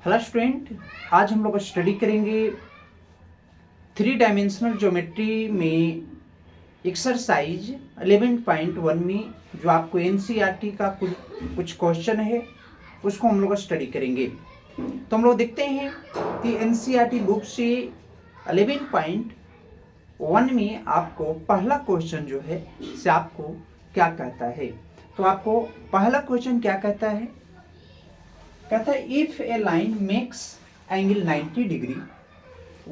Hello student, आज हम लोग स्टडी करेंगे 3 डायमेंशनल ज्योमेट्री में एक्सरसाइज 11.1 में जो आपको एनसीईआरटी का कुछ क्वेश्चन है उसको हम लोग स्टडी करेंगे। तो हम लोग देखते हैं कि एनसीईआरटी बुक से 11.1 में आपको पहला क्वेश्चन जो है से आपको क्या कहता है। तो आपको पहला क्वेश्चन क्या कहता है, कहता है if a line makes angle 90 degree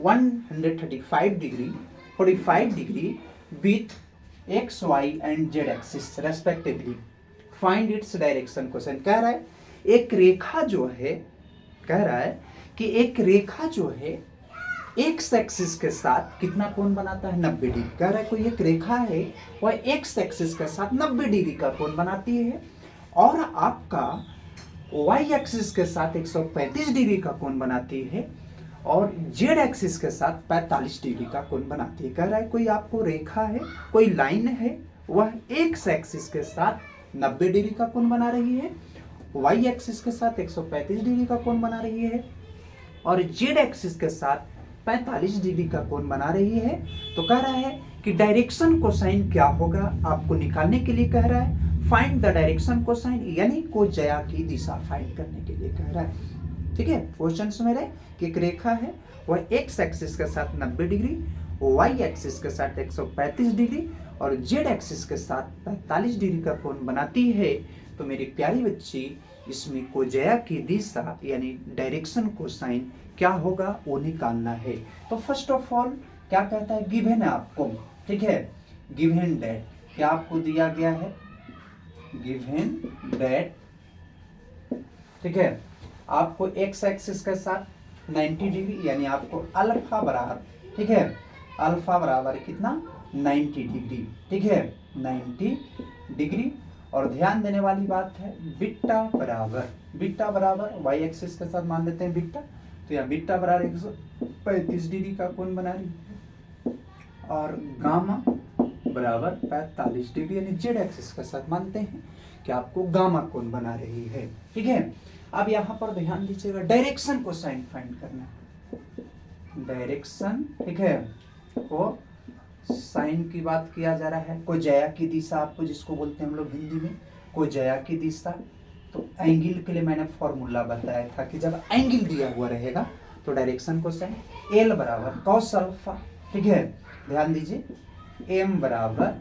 135 degree 45 degree with X Y and Z axis respectively find its direction. Question कह रहा है एक रेखा जो है, कह रहा है कि एक रेखा जो है एक्स एक्सिस के साथ कितना कोण बनाता है, 90 डिग्री। कह रहा है कोई एक रेखा है वह एक्स एक्सिस के साथ 90 डिग्री का कोण बनाती है और आपका वाई एक्सिस के साथ 135 डिग्री का कोण बनाती है और जेड एक्सिस के साथ 45 डिग्री का कोण बनाती है। कह रहा है कोई आपको रेखा है, कोई लाइन है, वह एक्स एक्सिस के साथ 90 डिग्री का कोण बना रही है, वाई एक्सिस के साथ 135 डिग्री का कोण बना रही है और जेड एक्सिस के साथ 45 डिग्री का कोण बना रही है। तो कह रहा है कि डायरेक्शन कोसाइन क्या होगा, आपको निकालने के लिए कह रहा है फाइंड द डायरेक्शन कोसाइन, यानी कोज्या की दिशा फाइंड करने के लिए कह रहा है। ठीक है, क्वेश्चन में रहे कि एक रेखा है वह एक्स एक्सिस के साथ 90 डिग्री, वाई एक्सिस के साथ 135 डिग्री और जेड एक्सिस के साथ 45 डिग्री का कोण बनाती है। तो मेरी प्यारी बच्ची, इसमें कोज्या की दिशा यानी डायरेक्शन कोसाइन क्या होगा वो निकालना है। तो फर्स्ट ऑफ ऑल क्या कहता है, गिवन है आपको, ठीक है, गिवन दैट क्या आपको दिया गया है, गिवन दैट, ठीक है, आपको एक्स एक्सिस के साथ 90 डिग्री यानी आपको अल्फा बराबर, ठीक है, अल्फा बराबर कितना 90 डिग्री, ठीक है 90 डिग्री। और ध्यान देने वाली बात है बीटा बराबर वाई एक्सिस के साथ मान लेते हैं बीटा, तो यहाँ बीटा बराबर 135 डिग्री का कोण बना रही है और गामा बराबर 45 डिग्री यानी जेड एक्सिस के साथ मानते हैं कि आपको गामा कोण बना रही है। ठीक है, अब यहाँ पर ध्यान दीजिएगा डायरेक्शन को साइन फाइंड करना, डायरेक्शन, ठीक है, को साइन की बात किया जा रहा है, कोज्या की दिशा आपको जिसको बोलते हैं हम लोग हिंदी में कोज्या की दिशा। तो एंगल के लिए मैंने फॉर्मूला बताया था कि जब एंगल दिया हुआ रहेगा तो डायरेक्शन को साइन एल बराबर कॉस अल्फा, ठीक है, ध्यान दीजिए एम बराबर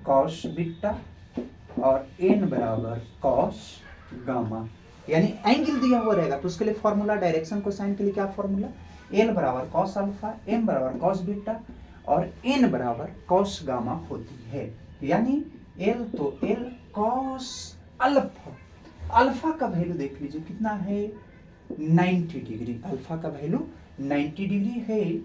कॉस बीटा और एन बराबर कॉस गामा, यानी एंगल दिया हुआ रहेगा तो उसके लिए फॉर्मूला डायरेक्शन को साइन के लिए क्या फॉर्मूला, एल बराबर कॉस अल्फा, एम बराबर कॉस बीटा और एन बराबर कॉस गामा होती है। यानी एल तो एल कॉस अल्फा, अल्फा का वैल्यू देख लीजिए कितना है 90 डिग्री, अल्फा का वैल्यू 90 डिग्री है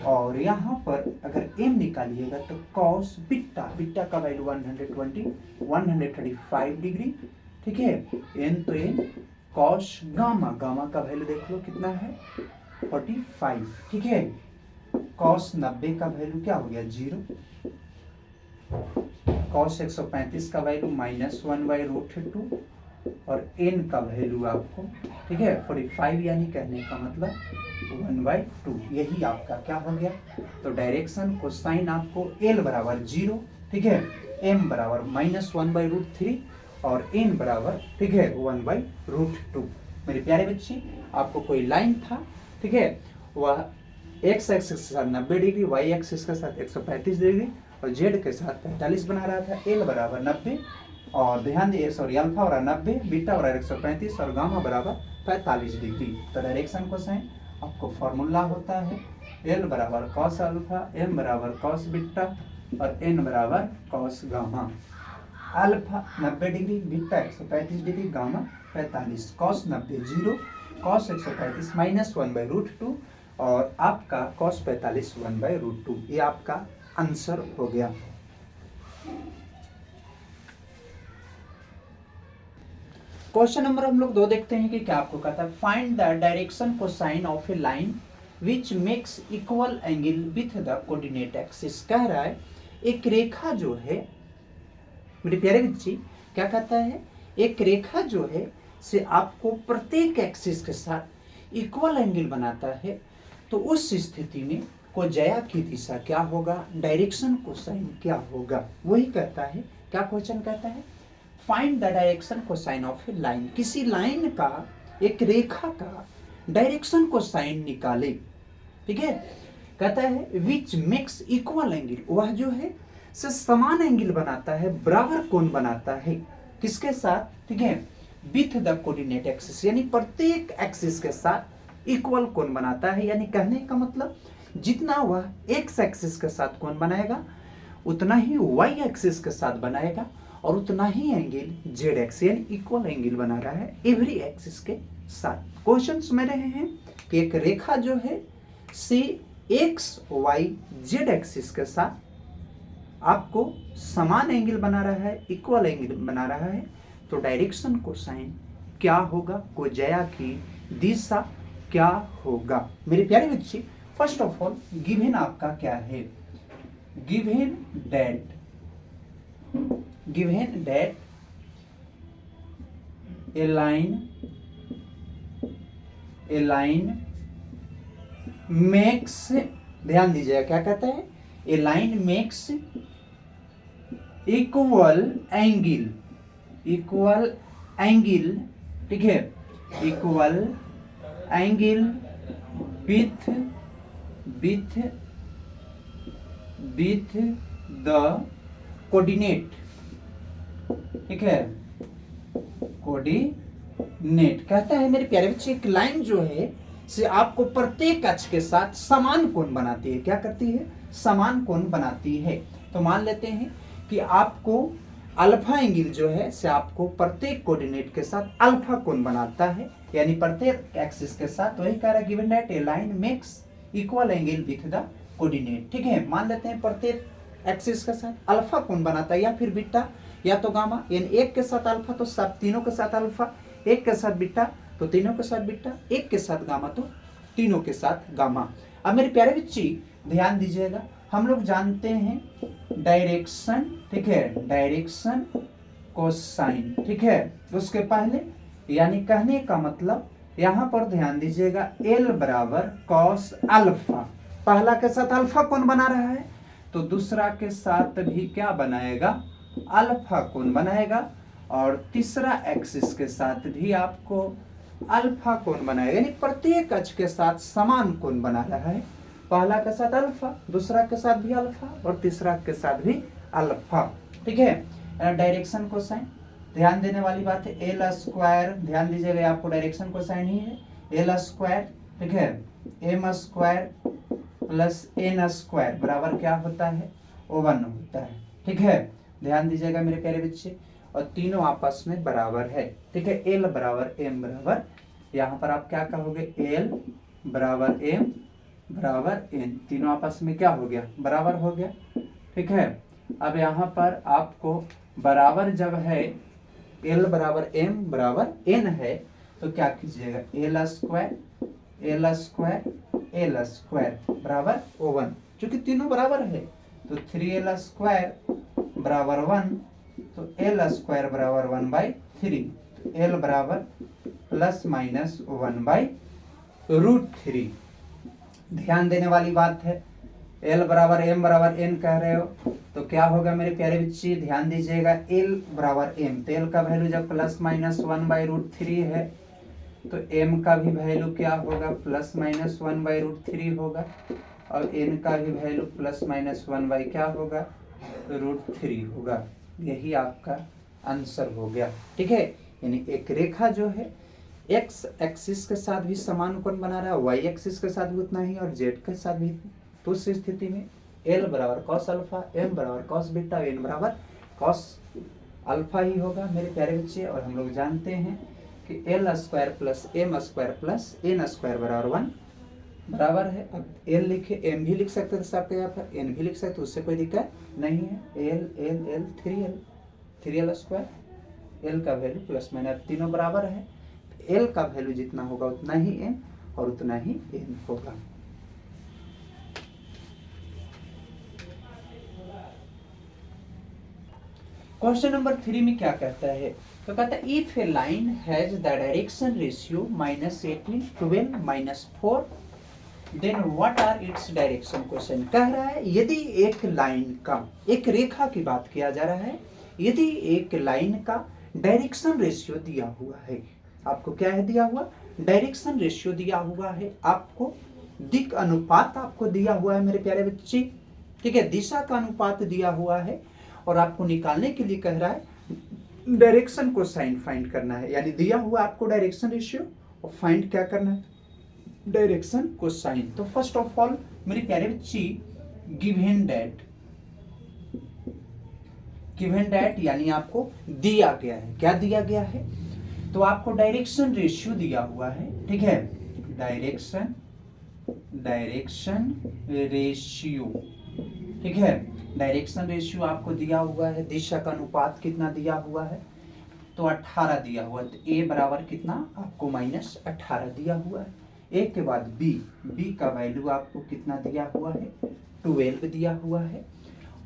और यहाँ पर अगर एम निकालिएगा तो कॉस बीटा का वैल्यू 135 डिग्री, ठीक है, एन तो एन कॉस गामा का वैल्यू देख लो कितना है 45, ठीक है, कॉस 90 का वैल्यू क्या हो गया 0, कॉस 135 का वैल्यू -1/√2 और एन का वैल्यू आपको, ठीक है 45, यानी कहने का मतलब 1/2, यही आपका क्या हो गया। तो डायरेक्शन को साइन आपको एल बराबर 0, ठीक है, एम बराबर -1/√3 और एन बराबर, ठीक है 1/√2। मेरे प्यारे बच्चे, आपको कोई लाइन था, ठीक है, वह एक्स एक्सिस के साथ 90 डिग्री, वाई एक्सिस के साथ 135 डिग्री और जेड के साथ 45 बना रहा था, एल बराबर 90 और ध्यान दिए सॉरी अल्फा बराबर 90, बीटा बराबर 135 और गामा बराबर 45 डिग्री। तो डायरेक्शन को साइन आपको फॉर्मूला होता है एल बराबर कॉस अल्फा, एम बराबर कॉस बीटा और एन बराबर cos gamma. Alpha 90 degree, beta 135 degree, gamma 45, cos 90 0, cos 135 -1/√2 और आपका कॉस 45 1/√2, ये आपका आंसर हो गया। क्वेश्चन नंबर हम लोग 2 देखते हैं कि क्या आपको कहता है find the direction cosine of A line which makes equal angle with the coordinate axis. कह रहा है एक रेखा जो है, मेरे प्यारे बच्चे क्या कहता है, एक रेखा जो है से आपको प्रत्येक एक्सिस के साथ इक्वल एंगल बनाता है, तो उस स्थिति में कोज्या की दिशा क्या होगा, डायरेक्शन कोसाइन क्या होगा, वही कहता है। क्या क्वेश्चन कहता है, find the direction cosine of A line. किसी लाइन का, एक रेखा का डायरेक्शन कोसाइन निकाले। ठीक है, कहता है विच मेक्स इक्वल एंगल, वह जो है से समान एंगल बनाता है, बराबर कोण बनाता है, किसके साथ, ठीक है, विथ द कोऑर्डिनेट एक्सिस, यानी प्रत्येक एक्सिस के साथ इक्वल कोण बनाता है। यानी कहने का मतलब जितना वह एक्स एक्सिस के साथ कोण बनाएगा उतना ही वाई एक्सिस के साथ बनाएगा, और उतना ही एंगल जेड एक्स यानी इक्वल एंगल बना रहा है एवरी एक्सिस के साथ। क्वेश्चन में रहे हैं कि एक रेखा जो है से एक्स वाई जेड एक्सिस के साथ आपको समान एंगल बना रहा है, इक्वल एंगल बना रहा है, तो डायरेक्शन कोसाइन क्या होगा, कोज्या की दिशा क्या होगा। मेरे प्यारे बच्चे, फर्स्ट ऑफ ऑल गिवन आपका क्या है, given that A line makes, ध्यान दीजिएगा क्या कहता है, ए लाइन मेक्स इक्वल एंगल, ठीक है, equal angle with the coordinate, ठीक है, कोऑर्डिनेट। कहता है मेरे प्यारे बच्चे, एक लाइन जो है से आपको प्रत्येक अक्ष के साथ समान कोण बनाती है। क्या करती है, समान कोण बनाती है। तो मान लेते हैं कि आपको अल्फा एंगल जो है से आपको प्रत्येक कोऑर्डिनेट के साथ अल्फा कोण बनाता है, यानी प्रत्येक एक्सिस के साथ। वही कह रहा है given that A line makes equal angle with the coordinate. ठीक है, मान लेते हैं प्रत्येक एक्सिस के साथ अल्फा कोण बनाता है, या फिर बीटा या तो गामा, यानी एक के साथ अल्फा तो सब तीनों के साथ अल्फा, एक के साथ बीटा तो तीनों के साथ बीटा, एक के साथ गामा तो तीनों के साथ गामा। अब मेरे प्यारे बच्चे ध्यान दीजिएगा, हम लोग जानते हैं डायरेक्शन, ठीक है, डायरेक्शन कोसाइन, ठीक है, उसके पहले यानी कहने का मतलब यहां पर ध्यान दीजिएगा एल बराबर कॉस अल्फा, पहला के साथ अल्फा कोण बना रहा है तो दूसरा के साथ भी क्या बनाएगा, अल्फा कोण बनाएगा, और तीसरा एक्सिस के साथ भी आपको अल्फा कोण बनाएगा, यानी प्रत्येक अक्ष के साथ समान कोण बना रहा है। पहला के साथ अल्फा, दूसरा के साथ भी अल्फा, और तीसरा के साथ भी अल्फा। ठीक है, डायरेक्शन कोसाइन ध्यान देने वाली बात है, एल स्क्वायर, ध्यान दीजिएगा आपको डायरेक्शन कोसाइन ही है, एल स्क्वायर, ठीक है, M square plus N square बराबर क्या होता है, O1 होता है। ठीक है, ध्यान दीजिएगा मेरे प्यारे बच्चे, और तीनों आपस में बराबर है। ठीक है, एल बराबर एम बराबर, यहाँ पर आप क्या कहोगे, एल बराबर एम बराबर एन, तीनों आपस में क्या हो गया, बराबर हो गया। ठीक है, अब यहाँ पर आपको बराबर जब है, एल बराबर एम बराबर एन है, तो क्या कीजिएगा, एल स्क्वायर बराबर O1, चूंकि तीनों बराबर है तो 3l स्क्वायर बराबर 1, तो एल स्क्वायर बराबर 1/3, तो एल बराबर प्लस माइनस 1/√3। ध्यान देने वाली बात है, एल बराबर एम बराबर एन कह रहे हो तो क्या होगा मेरे प्यारे बच्चे, ध्यान दीजिएगा, एल बराबर एम, तो एल का वैल्यू जब प्लस माइनस 1/√3 है तो एम का भी वैल्यू क्या होगा, प्लस माइनस 1/√3 होगा, और एन का भी वैल्यू प्लस माइनस 1 बाई क्या होगा, √3 होगा। यही आपका आंसर हो गया। ठीक है, यानी एक रेखा जो है एक्स एक्सिस के साथ भी समान कोण बना रहा है, वाई एक्सिस के साथ भी उतना ही, और जेड के साथ भी, तो उस स्थिति में एल बराबर कॉस अल्फा, एम बराबर कॉस बीटा, एन बराबर कॉस अल्फा ही होगा मेरे प्यारे बच्चे। और हम लोग जानते हैं कि L square plus M square plus N square बराबर 1 बराबर है। अब एल लिखे, एम भी लिख सकते थे आपके यहाँ पर, एन भी लिख सकते, उससे कोई दिक्कत नहीं है। L L L 3l square, L का वैल्यू प्लस माइनस तीनों बराबर है, एल का वैल्यू जितना होगा उतना ही एन और उतना ही एन होगा। क्वेश्चन नंबर 3 में क्या कहता है, तो कहता है if a line has the direction ratio -18, 12, -4 then what are its direction. Question कह रहा है यदि एक लाइन का, एक रेखा की बात किया जा रहा है, यदि एक लाइन का डायरेक्शन रेशियो दिया हुआ है, आपको क्या है दिया हुआ, डायरेक्शन रेशियो दिया हुआ है, आपको दिक अनुपात आपको दिया हुआ है मेरे प्यारे बच्चे, ठीक है, दिशा का अनुपात दिया हुआ है और आपको निकालने के लिए कह रहा है डायरेक्शन को साइन फाइंड करना है, यानी दिया हुआ आपको डायरेक्शन रेशियो और फाइंड क्या करना है, डायरेक्शन को साइन। तो फर्स्ट ऑफ ऑल मेरे प्यारे बच्चे गिवन दैट यानी आपको दिया गया है, क्या दिया गया है, तो आपको डायरेक्शन रेशियो दिया हुआ है, ठीक है, डायरेक्शन रेशियो, ठीक है, डायरेक्शन रेशियो आपको दिया हुआ है, दिशा का अनुपात कितना दिया हुआ है, तो 18 दिया हुआ है, तो ए बराबर कितना आपको -18 दिया हुआ है। एक के बाद बी का वैल्यू आपको कितना दिया हुआ है, 12 दिया हुआ है,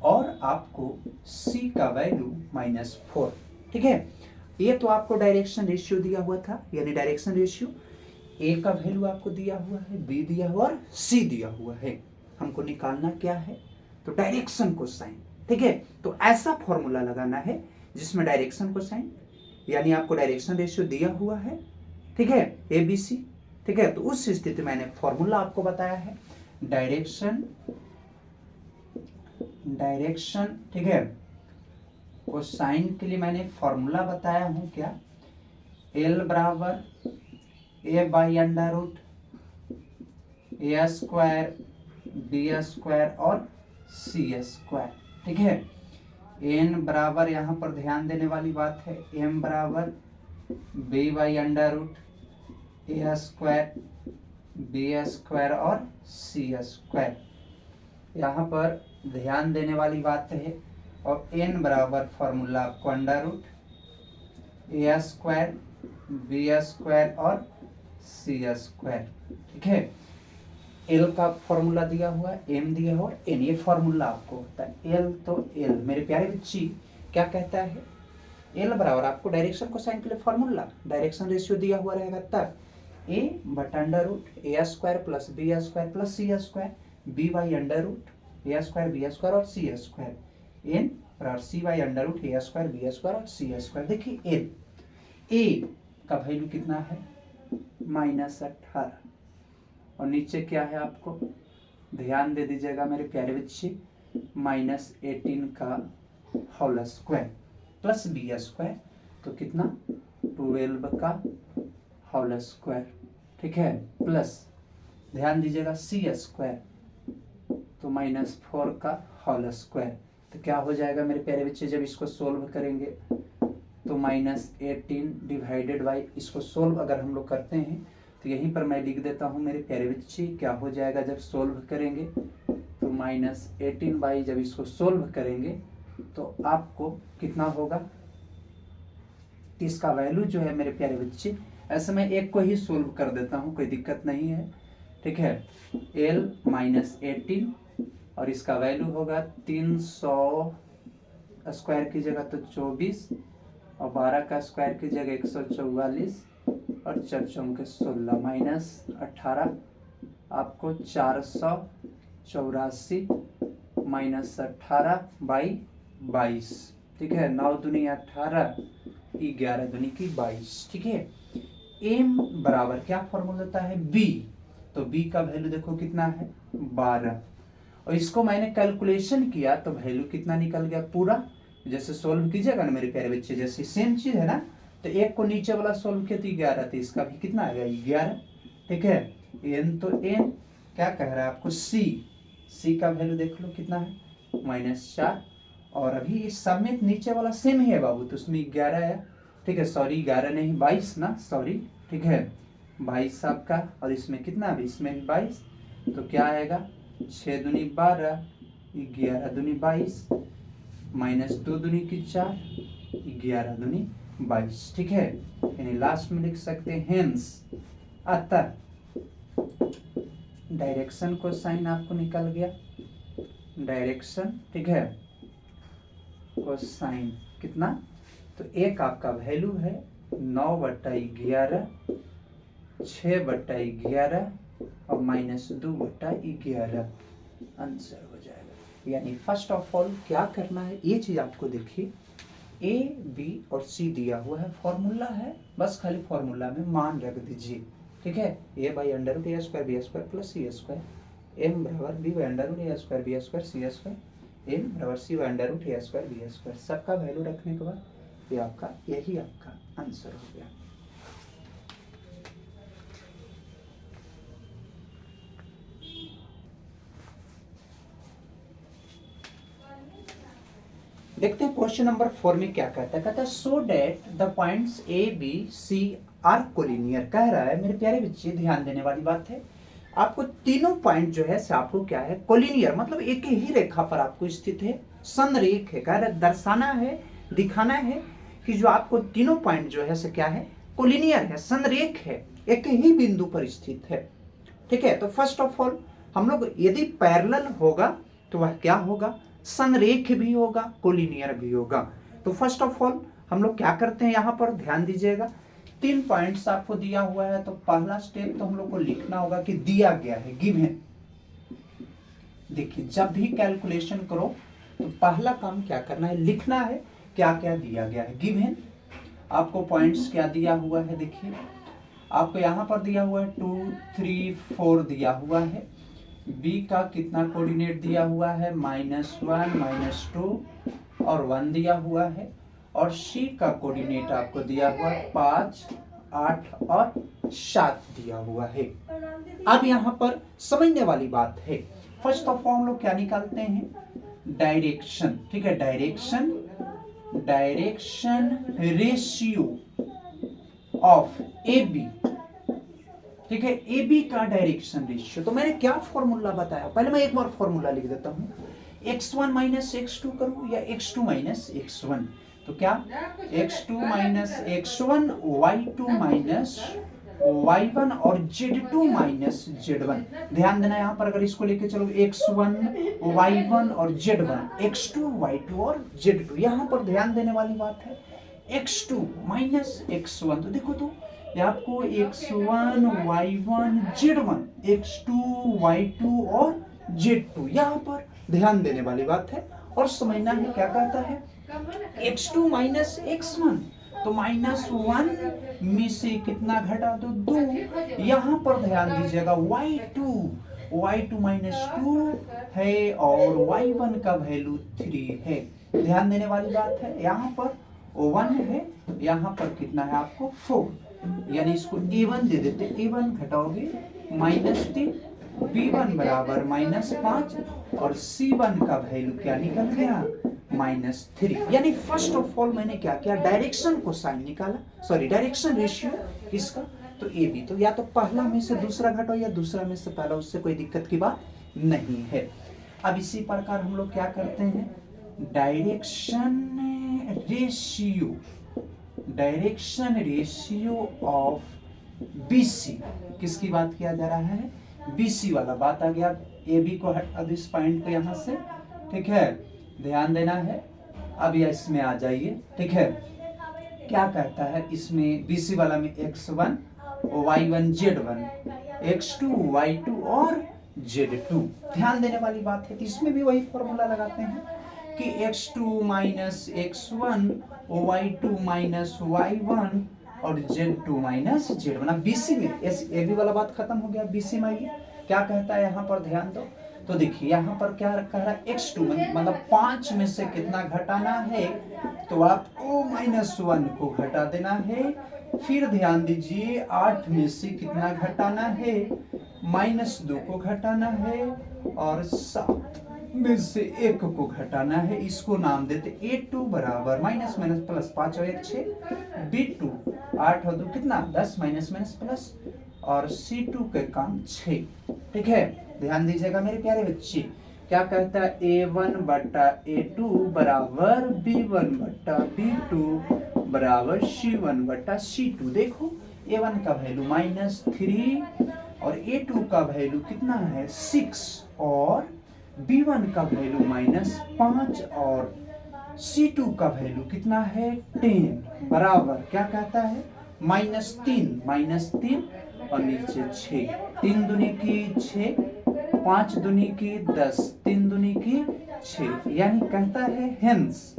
और आपको सी का वैल्यू -4, ठीक है। ये तो आपको डायरेक्शन रेशियो दिया हुआ था, यानी डायरेक्शन रेशियो, ए का वैल्यू आपको दिया हुआ है, बी दिया हुआ और सी दिया हुआ है, हमको निकालना क्या है, तो डायरेक्शन को साइन, ठीक है। तो ऐसा फॉर्मूला लगाना है जिसमें डायरेक्शन को साइन, यानी आपको डायरेक्शन रेशियो दिया हुआ है, ठीक है, ए बी सी, ठीक है, तो उस स्थिति में मैंने फॉर्मूला आपको बताया है डायरेक्शन, ठीक है, को साइन के लिए मैंने फॉर्मूला बताया हूं क्या, एल बराबर A by under root A square B square और सी स्क्वायर, ठीक है। एन बराबर यहाँ पर ध्यान देने वाली बात है, एम बराबर B by under root A square B square और सी स्क्वायर, यहाँ पर ध्यान देने वाली बात है, और एन बराबर फॉर्मूला आपको under root A square B square और सी स्क्वायर, ठीक है। एल का फॉर्मूला दिया हुआ है, एम दिया हुआ, एन, ये फॉर्मूला आपको होता है एल। तो एल मेरे प्यारे बच्ची क्या कहता है, एल बराबर आपको डायरेक्शन को साइन के लिए फॉर्मूला, डायरेक्शन रेशियो दिया हुआ रहेगा तब ए बटा under root A square plus B square plus C square, B by under root A square B square और सी स्क्वायर, एन बराबर C by under root A square B square और C square. देखिए L, ए का value कितना है -18, और नीचे क्या है आपको ध्यान दे दीजिएगा मेरे प्यारे बच्चे, -18 का whole square plus B square, तो कितना 12 का होल स्क्वायर, ठीक है, प्लस ध्यान दीजिएगा सी स्क्वायर, तो -4 का होल स्क्वायर, तो क्या हो जाएगा मेरे प्यारे बच्चे, जब इसको सोल्व करेंगे तो -18 डिवाइडेड बाई, इसको सोल्व अगर हम लोग करते हैं तो यहीं पर मैं लिख देता हूँ मेरे प्यारे बच्चे, क्या हो जाएगा जब सोल्व करेंगे तो -18 बाई, जब इसको सोल्व करेंगे तो आपको कितना होगा, इसका वैल्यू जो है मेरे प्यारे बच्चे, ऐसे मैं एक को ही सोल्व कर देता हूँ, कोई दिक्कत नहीं है, ठीक है। L -18 और इसका वैल्यू होगा 300 स्क्वायर की जगह तो 24, और 12 का स्क्वायर की जगह 144, और 4 चौके 16 -18 आपको 484 -18 बाई 22, ठीक है, 9 दूनी 18, 11 दूनी की 22, ठीक है। एम बराबर क्या फॉर्मूला होता है, बी, तो बी का वैल्यू देखो कितना है 12, और इसको मैंने कैलकुलेशन किया तो वैल्यू कितना निकल गया पूरा, जैसे सोल्व कीजिएगा ना मेरे प्यारे बच्चे, जैसे सेम चीज है ना, तो एक को नीचे वाला सोल्व किया तो 11, तो इसका भी कितना आएगा 11, ठीक है। एन तो एन क्या कह रहा है आपको, सी का वैल्यू देख लो कितना है -4, और अभी इस सब में नीचे वाला सेम ही है बाबू, तो उसमें 11 है, ठीक है, सॉरी 11 नहीं 22 ना, सॉरी, ठीक है, 22 आपका, और इसमें कितना है, इसमें 22, तो क्या आएगा 6 दूनी 12, 11 दूनी 22, -2 दूनी की 4, 11 दूनी 22, ठीक है, यानी लास्ट में लिख सकते हैं हेंस, अतः डायरेक्शन को साइन आपको निकल गया, डायरेक्शन, ठीक है, को साइन कितना, तो एक आपका वैल्यू है 9/11, 6/11 और -2/11 आंसर हो जाएगा। यानी फर्स्ट ऑफ ऑल क्या करना है, ये चीज आपको देखिए, ए बी और सी दिया हुआ है, फॉर्मूला है, बस खाली फॉर्मूला में मान रख दीजिए, ठीक है। a/√a² b² plus c², m बराबर b/√a² b² c², m बराबर c/√a² b²। सबका वैल्यू रखने के बाद ये आपका, यही आपका आंसर हो गया। देखते हैं क्वेश्चन नंबर 4 में क्या कहता है। कहता है so that the points A B C are collinear. कह रहा है मेरे प्यारे बच्चे, ध्यान देने वाली बात है, आपको तीनों पॉइंट जो है आपको क्या है, कोलिनियर मतलब एक ही रेखा पर आपको स्थित है, संरेख है। कह रहा है दर्शाना है, दिखाना है कि जो आपको तीनों पॉइंट जो है क्या है, कोलिनियर है, संरेख है, एक ही बिंदु पर स्थित है, ठीक है। तो फर्स्ट ऑफ ऑल हम लोग यदि पैरेलल होगा तो वह क्या होगा, संरेख भी होगा, कोलिनियर भी होगा। तो फर्स्ट ऑफ ऑल हम लोग क्या करते हैं, यहाँ पर ध्यान दीजिएगा, 3 पॉइंट्स आपको दिया हुआ है, तो पहला स्टेप तो हम लोग को लिखना होगा कि दिया गया है, गिवन। देखिए जब भी कैलकुलेशन करो तो पहला काम क्या करना है, लिखना है क्या क्या दिया गया है, गिवन। आपको पॉइंट्स क्या दिया हुआ है, देखिए आपको यहाँ पर दिया हुआ है 2 3 4 दिया हुआ है, बी का कितना कोऑर्डिनेट दिया हुआ है, -1 -2 और 1 दिया हुआ है, और सी का कोऑर्डिनेट आपको दिया हुआ है 5 8 और 7 दिया हुआ है। अब यहाँ पर समझने वाली बात है, फर्स्ट ऑफ ऑल हम लोग क्या निकालते हैं, डायरेक्शन, ठीक है, direction ratio of A B, ठीक है, ए बी का डायरेक्शन रेशियो। तो मैंने क्या फॉर्मूला बताया, पहले मैं एक बार फॉर्मूला लिख देता हूं, x1 - x2 करूं या x2 - x1, तो क्या x2 - x1, y2 - y1 और z2 - z1। ध्यान देना यहाँ पर, अगर इसको लेके चलो x1 y1 और z1, x2 y2 और z2, यहाँ पर ध्यान देने वाली बात है, x2 - x1, तो देखो तो ये आपको x1 y1 z1, x2 y2 और z2, यहाँ पर ध्यान देने वाली बात है। और समझना है क्या कहता है, x2 - x1, तो -1 में से कितना घटा दो, 2। यहाँ पर ध्यान दीजिएगा y2 -2 है और y1 का वैल्यू 3 है। ध्यान देने वाली बात है, यहाँ पर 1 है, यहाँ पर कितना है आपको 4, यानी इसको a1 दे देते, a1 घटाओगे -3, b1 बराबर -5 और c1 का वैल्यू क्या निकल गया, -3। यानी फर्स्ट ऑफ ऑल मैंने क्या किया, डायरेक्शन को साइन निकाला, सॉरी डायरेक्शन रेशियो किसका, तो ए बी। तो या तो पहला में से दूसरा घटाओ या दूसरा में से पहला, उससे कोई दिक्कत की बात नहीं है। अब इसी प्रकार हम लोग क्या करते हैं, डायरेक्शन रेशियो ऑफ BC, किसकी बात किया जा रहा है, BC वाला बात आ गया। ए बी को हटा दो इस पॉइंट को यहाँ से, ठीक है, ध्यान देना है। अब यह इसमें आ जाइए, ठीक है, क्या कहता है इसमें, BC वाला में x1 y1 z1, x2 y2 और z2। ध्यान देने वाली बात है, इसमें भी वही फॉर्मूला लगाते हैं कि x2 - x1 y2 - y1 और z2 - z1। अब BC में ए बी वाला बात खत्म हो गया, BC में आइए क्या कहता है यहाँ पर ध्यान दो, तो देखिए यहाँ पर क्या रखा है, x2 मतलब 5 में से कितना घटाना है, तो आपको -1 को घटा देना है। फिर ध्यान दीजिए 8 में से कितना घटाना है, -2 को घटाना है और 7 में से 1 को घटाना है। इसको नाम देते A2 बराबर -+ 5 और 1 6, B2 8 और 2 कितना 10 -+ और C2 के काम 6, ठीक है। ध्यान दीजिएगा मेरे प्यारे बच्चे, क्या कहता है, A1/A2 बराबर B1/B2 बराबर C1/C2। देखो A1 का वैल्यू -3 और A2 का वैल्यू कितना है 6 और B1 का वैल्यू -5 और C2 का वैल्यू कितना है 10 बराबर क्या कहता है -3 और नीचे 6, 3 दूनी की 6, 5 दूनी की 10, 3 दूनी की 6, यानी कहता है हेंस,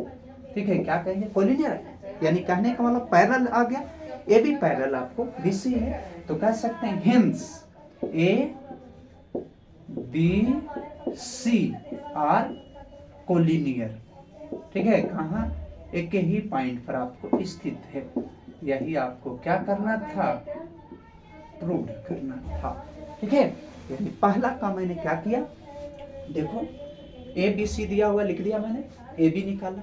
ठीक है, क्या कहेंगे कोलिनियर, यानी कहने का मतलब पैरेलल आ गया, ए भी पैरेलल आपको बीसी है तो कह सकते हैं hence A B C are collinear, ठीक है, कहाँ एक ही पॉइंट पर आपको स्थित है, यही आपको क्या करना था प्रूव करना था, ठीक है। यानी पहला काम मैंने क्या किया, देखो ए बी सी दिया हुआ लिख दिया मैंने, ए बी निकाला,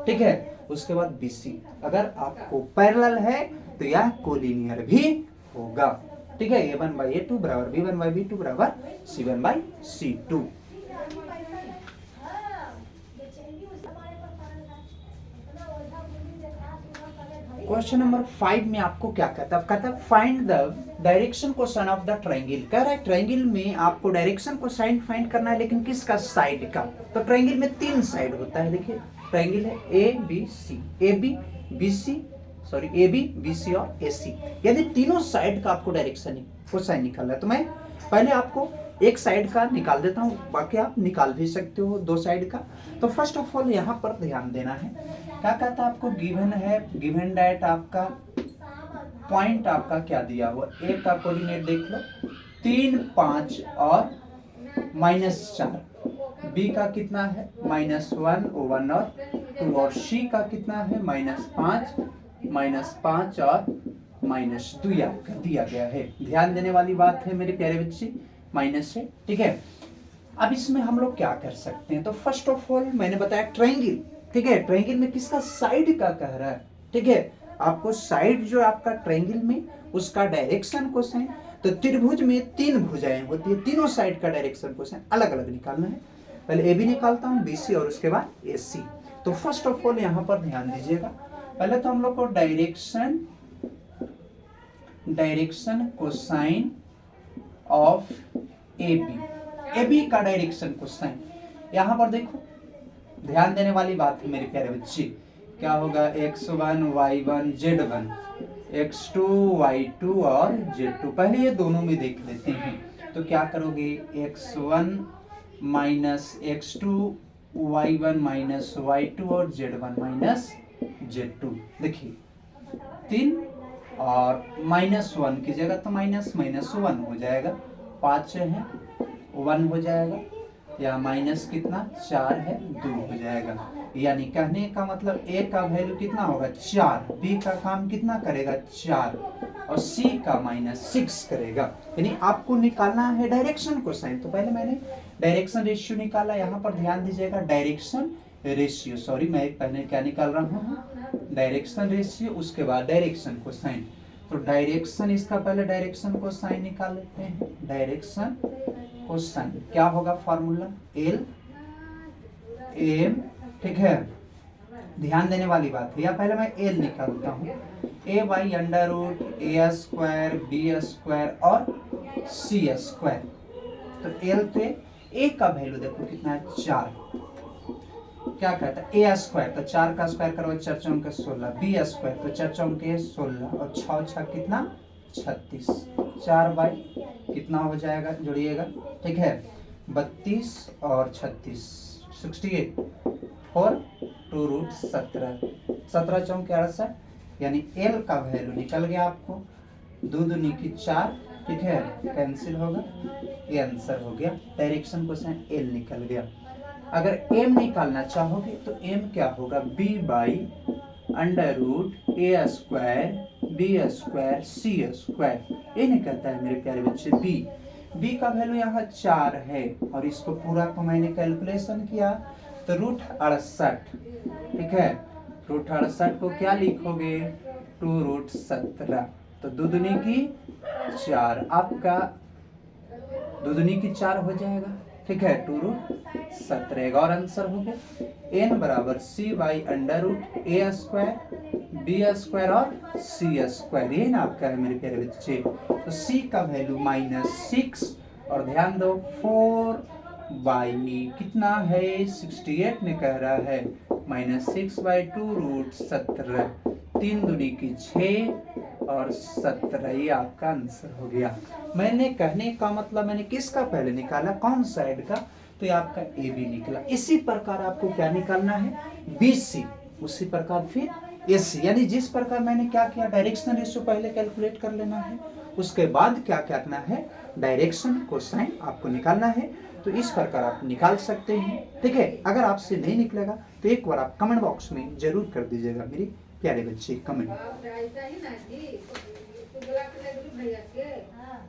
ठीक है, उसके बाद बी सी, अगर आपको पैरेलल है तो यह कोलिनियर भी होगा, ठीक है, A1/A2 बराबर B1/B2 बराबर C1/C2। क्वेश्चन नंबर 5 में आपको क्या कहता है, कहता है find the direction cosine of the triangle, कह रहा है ट्रायंगल में आपको डायरेक्शन कोसाइन फाइंड करना है, लेकिन किसका साइड का, तो ट्रायंगल में 3 साइड होता है, देखिए ट्रायंगल है A B C, A B B C, sorry A B B C और ए सी, यदि तीनों साइड का आपको डायरेक्शन कोसाइन निकालना है तो मैं पहले आपको एक साइड का निकाल देता हूँ, बाकी आप निकाल भी सकते हो 2 साइड का। तो फर्स्ट ऑफ ऑल यहाँ पर ध्यान देना है, क्या कहता है आपको गिवन है, गिवन डेट आपका पॉइंट आपका क्या दिया हुआ, ए का कोऑर्डिनेट देख लो 3 5 और -4, बी का कितना है -1 1 और 2, और सी का कितना है -5 और -2 आपका दिया गया है। ध्यान देने वाली बात है मेरे प्यारे बच्चे, माइनस है, ठीक है। अब इसमें हम लोग क्या कर सकते हैं, तो फर्स्ट ऑफ ऑल मैंने बताया ट्रायंगल, ठीक है, ट्रायंगल में किसका साइड का कह रहा है, ठीक है, आपको साइड जो आपका ट्रायंगल में उसका डायरेक्शन कोसाइन, तो त्रिभुज में 3 भुजाएं होती है, तीनों साइड का डायरेक्शन कोसाइन अलग अलग निकालना है, पहले ए बी निकालता हूँ, बी सी और उसके बाद ए सी। तो फर्स्ट ऑफ ऑल यहाँ पर ध्यान दीजिएगा, पहले तो हम लोग को direction cosine of A B का डायरेक्शन कोसाइन, यहाँ पर देखो ध्यान देने वाली बात है मेरे प्यारे बच्चे, क्या होगा x1 y1 z1, x2 y2 और z2, पहले ये दोनों में देख लेते हैं, तो क्या करोगे x1 minus x2 y1 minus y2 और z1 माइनस z2, देखिए 3 और -1 की जगह तो -1 हो जाएगा, 5 है 1 हो जाएगा, या माइनस कितना 4 है 2 हो जाएगा, यानी कहने का मतलब ए का वैल्यू कितना होगा 4, बी का काम कितना करेगा 4 और सी का -6 करेगा, यानी आपको निकालना है डायरेक्शन कोसाइन। तो पहले मैंने डायरेक्शन रेशियो निकाला, यहाँ पर ध्यान दीजिएगा डायरेक्शन रेशियो, सॉरी मैं पहले क्या निकाल रहा हूँ डायरेक्शन रेशियो, उसके बाद डायरेक्शन कोसाइन, तो डायरेक्शन इसका पहले डायरेक्शन कोसाइन निकाल लेते हैं, डायरेक्शन कोसाइन क्या होगा फॉर्मूला एल एम, ठीक है, ध्यान देने वाली बात है, या पहले मैं एल निकालता हूँ, A by under root A square B square और सी स्क्वायर, तो एल पे ए का वैल्यू देखो कितना है 4, क्या कहता है ए स्क्वायर, तो 4 का स्क्वायर करो 4 चौक 16, बी स्क्वायर तो 4 चौक 16 और 6 6 कितना 36, 4 बाई कितना हो जाएगा जोड़िएगा, ठीक है 32 और 36 68 4 2 रूट 17 चौक 68, यानी एल का वैल्यू निकल गया आपको 2 दूनी की 4, ठीक है, कैंसिल होगा, ये आंसर हो गया, डायरेक्शन कोसाइन एल निकल गया। अगर एम निकालना चाहोगे तो एम क्या होगा B by under root A square B square C square, ये निकलता है मेरे प्यारे बच्चे बी का वैल्यू यहाँ 4 है, और इसको पूरा को मैंने कैलकुलेशन किया तो रूट 68, ठीक है, रूट 68 को क्या लिखोगे 2 रूट 17, तो 2 दूनी की 4, आपका 2 दूनी की 4 हो जाएगा, ठीक है, 2 रूट 17 और आंसर हो गया एन बराबर C by under root A square B square और सी स्क्वायर, ये ना आपका है मेरे प्यारे बच्चे। तो सी का वैल्यू -6 और ध्यान दो 4 बाई कितना है 68 में कह रहा है -6/2√17, 3 दूनी की 6 और 17, ये आपका आंसर हो गया। मैंने कहने का मतलब मैंने किसका पहले निकाला, कौन साइड का, तो ये आपका ए बी निकला। इसी प्रकार आपको क्या निकालना है, बी सी, उसी प्रकार फिर ए सी, यानी जिस प्रकार मैंने क्या किया, डायरेक्शनल रेशियो पहले कैलकुलेट कर लेना है, उसके बाद क्या करना है, डायरेक्शन कोसाइन आपको निकालना है। तो इस प्रकार आप निकाल सकते हैं, ठीक है। अगर आपसे नहीं निकलेगा तो एक बार आप कमेंट बॉक्स में जरूर कर दीजिएगा मेरे प्यारे बच्चे कमेंट।